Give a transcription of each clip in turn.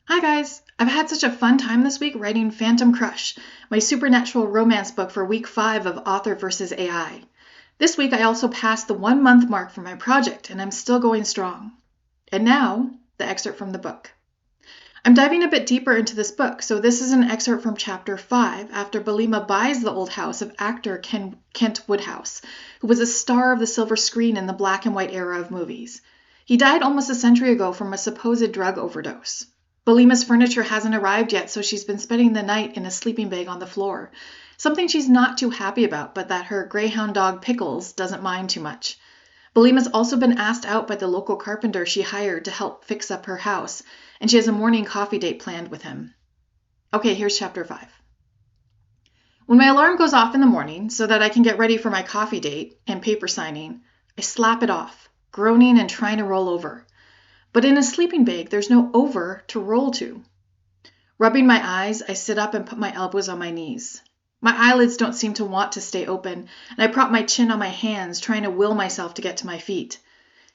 Hi guys! I've had such a fun time this week writing Phantom Crush, my supernatural romance book for week 5 of Author vs. AI. This week I also passed the 1 month mark for my project and I'm still going strong. And now, the excerpt from the book. I'm diving a bit deeper into this book, so this is an excerpt from chapter 5 after Belima buys the old house of actor Kent Woodhouse, who was a star of the silver screen in the black and white era of movies. He died almost a century ago from a supposed drug overdose. Belima's furniture hasn't arrived yet, so she's been spending the night in a sleeping bag on the floor. Something she's not too happy about, but that her greyhound dog Pickles doesn't mind too much. Belima's also been asked out by the local carpenter she hired to help fix up her house, and she has a morning coffee date planned with him. Okay, here's chapter 5. When my alarm goes off in the morning so that I can get ready for my coffee date and paper signing, I slap it off, groaning and trying to roll over. But in a sleeping bag, there's no over to roll to. Rubbing my eyes, I sit up and put my elbows on my knees. My eyelids don't seem to want to stay open, and I prop my chin on my hands, trying to will myself to get to my feet.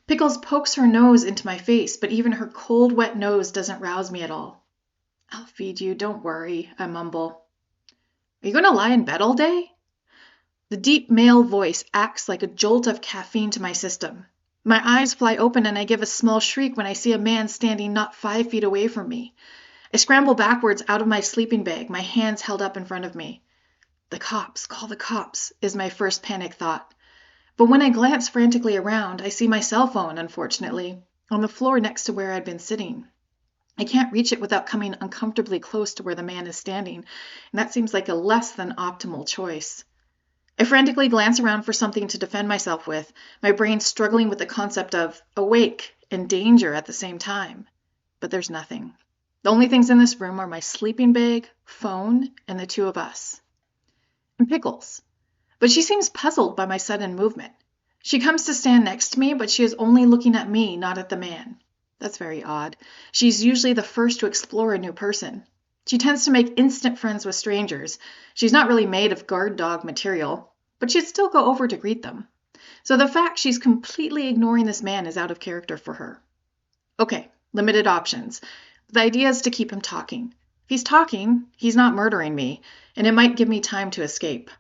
Pickles pokes her nose into my face, but even her cold, wet nose doesn't rouse me at all. "I'll feed you, don't worry," I mumble. "Are you going to lie in bed all day?" The deep male voice acts like a jolt of caffeine to my system. My eyes fly open and I give a small shriek when I see a man standing not 5 feet away from me. I scramble backwards out of my sleeping bag, my hands held up in front of me. The cops, call the cops, is my first panic thought. But when I glance frantically around, I see my cell phone, unfortunately, on the floor next to where I'd been sitting. I can't reach it without coming uncomfortably close to where the man is standing, and that seems like a less than optimal choice. I frantically glance around for something to defend myself with, my brain struggling with the concept of awake and danger at the same time. But there's nothing. The only things in this room are my sleeping bag, phone, and the two of us. And Pickles. But she seems puzzled by my sudden movement. She comes to stand next to me, but she is only looking at me, not at the man. That's very odd. She's usually the first to explore a new person. She tends to make instant friends with strangers. She's not really made of guard dog material, but she'd still go over to greet them. So the fact she's completely ignoring this man is out of character for her. Okay, limited options. The idea is to keep him talking. If he's talking, he's not murdering me, and it might give me time to escape.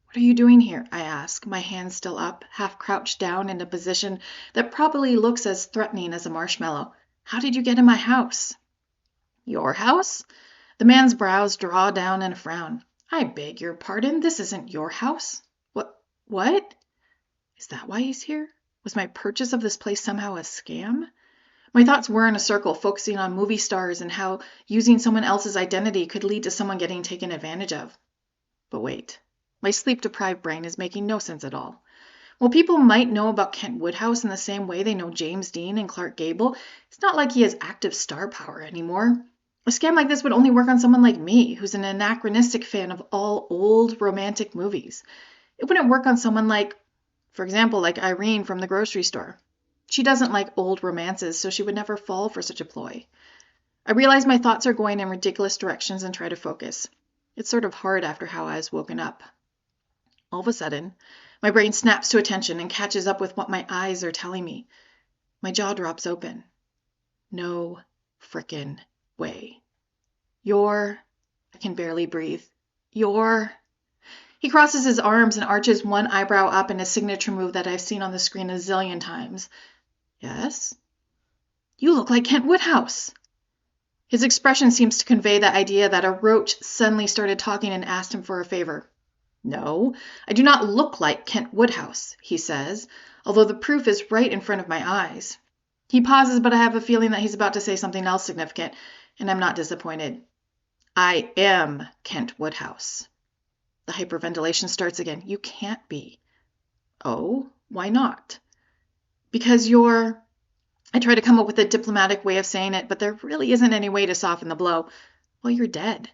"What are you doing here?" I ask, my hands still up, half crouched down in a position that probably looks as threatening as a marshmallow. "How did you get in my house?" "Your house?" The man's brows draw down in a frown. "I beg your pardon, this isn't your house." What? Is that why he's here? Was my purchase of this place somehow a scam? My thoughts whir in a circle, focusing on movie stars and how using someone else's identity could lead to someone getting taken advantage of. But wait, my sleep-deprived brain is making no sense at all. While people might know about Kent Woodhouse in the same way they know James Dean and Clark Gable, it's not like he has active star power anymore. A scam like this would only work on someone like me, who's an anachronistic fan of all old romantic movies. It wouldn't work on someone like, for example, like Irene from the grocery store. She doesn't like old romances, so she would never fall for such a ploy. I realize my thoughts are going in ridiculous directions and try to focus. It's sort of hard after how I was woken up. All of a sudden, my brain snaps to attention and catches up with what my eyes are telling me. My jaw drops open. No frickin' way. I can barely breathe. He crosses his arms and arches one eyebrow up in a signature move that I've seen on the screen a zillion times. Yes? "You look like Kent Woodhouse." His expression seems to convey the idea that a roach suddenly started talking and asked him for a favor. "No, I do not look like Kent Woodhouse," he says, although the proof is right in front of my eyes. He pauses, but I have a feeling that he's about to say something else significant, and I'm not disappointed. "I am Kent Woodhouse." The hyperventilation starts again. "You can't be." "Oh, why not?" "Because you're—" I try to come up with a diplomatic way of saying it, but there really isn't any way to soften the blow. "Well, you're dead."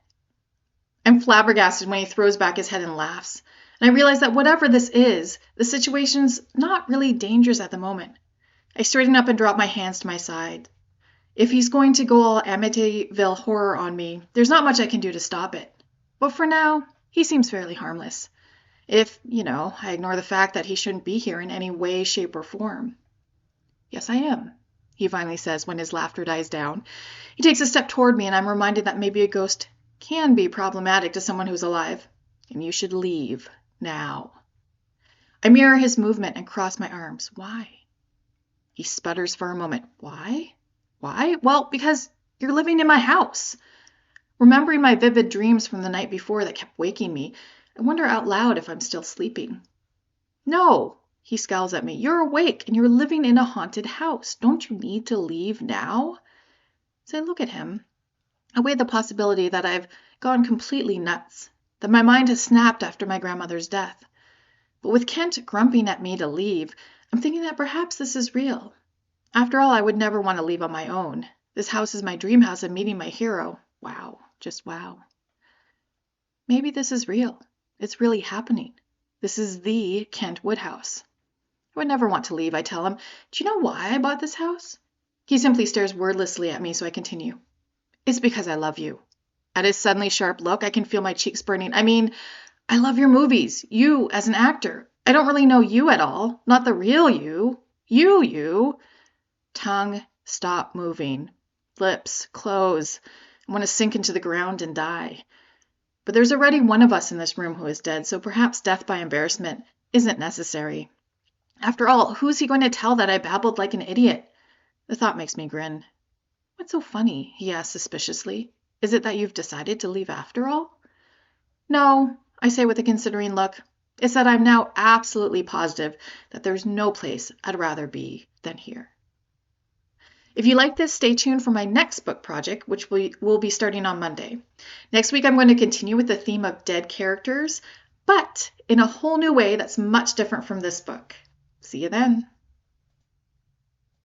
I'm flabbergasted when he throws back his head and laughs. And I realize that whatever this is, the situation's not really dangerous at the moment. I straighten up and drop my hands to my side. If he's going to go all Amityville horror on me, there's not much I can do to stop it. But for now, he seems fairly harmless. If, I ignore the fact that he shouldn't be here in any way, shape, or form. Yes, I am. he finally says when his laughter dies down. He takes a step toward me, and I'm reminded that maybe a ghost can be problematic to someone who's alive. And you should leave now. I mirror his movement and cross my arms. Why? He sputters for a moment. Why? Why? Well, because you're living in my house. Remembering my vivid dreams from the night before that kept waking me, I wonder out loud if I'm still sleeping. No, he scowls at me. You're awake and you're living in a haunted house. Don't you need to leave now? As I look at him, I weigh the possibility that I've gone completely nuts, that my mind has snapped after my grandmother's death. But with Kent grumping at me to leave, I'm thinking that perhaps this is real. After all, I would never want to leave on my own. This house is my dream house and meeting my hero. Wow, just wow. Maybe this is real. It's really happening. This is the Kent Woodhouse. I would never want to leave, I tell him. Do you know why I bought this house? He simply stares wordlessly at me, so I continue. It's because I love you. At his suddenly sharp look, I can feel my cheeks burning. I mean, I love your movies, you as an actor. I don't really know you at all, not the real you. You. Tongue, stop moving. Lips, close. I want to sink into the ground and die. But there's already one of us in this room who is dead, so perhaps death by embarrassment isn't necessary. After all, who's he going to tell that I babbled like an idiot? The thought makes me grin. What's so funny? He asks suspiciously. Is it that you've decided to leave after all? No, I say with a considering look. It's that I'm now absolutely positive that there's no place I'd rather be than here. If you like this, stay tuned for my next book project, which will be starting on Monday. Next week, I'm going to continue with the theme of dead characters, but in a whole new way that's much different from this book. See you then.